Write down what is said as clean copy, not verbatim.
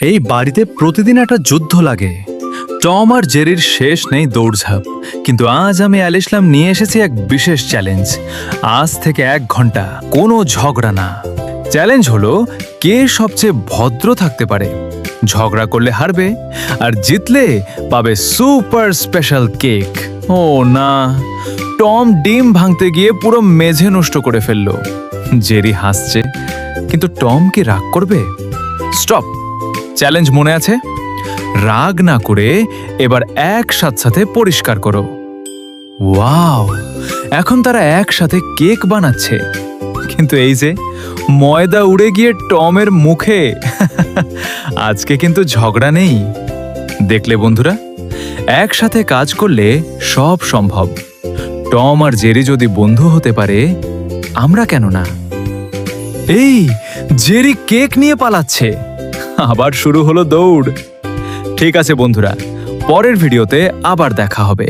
এই বাড়িতে প্রতিদিন একটা যুদ্ধ লাগে। টম আর জেরির শেষ নেই দৌড়ঝাঁপ। কিন্তু আজ আমি অ্যালিসলাম নিয়ে এসেছি এক বিশেষ চ্যালেঞ্জ। আজ থেকে 1 ঘন্টা কোনো ঝগড়া না। চ্যালেঞ্জ হলো কে সবচেয়ে ভদ্র থাকতে পারে। ঝগড়া করলে হারবে, আর জিতলে পাবে সুপার স্পেশাল কেক। ও না, টম ডিম ভাঙতে গিয়ে পুরো মেঝে নষ্ট করে ফেললো। জেরি হাসছে, কিন্তু টম কি রাগ করবে? স্টপ, চ্যালেঞ্জ মনে আছে? রাগ না করে এবার একসাথে পরিষ্কার করো। ওয়াও, এখন তারা একসাথে কেক বানাচ্ছে। কিন্তু এই যে ময়দা উড়ে গিয়ে টমের মুখে। আজকে কিন্তু ঝগড়া নেই। দেখলে বন্ধুরা, একসাথে কাজ করলে সব সম্ভব। টম আর জেরি যদি বন্ধু হতে পারে, আমরা কেন না? এই, জেরি কেক নিয়ে পালাচ্ছে। আবার শুরু হলো দৌড়। ঠিক আছে বন্ধুরা, পরের ভিডিওতে আবার দেখা হবে।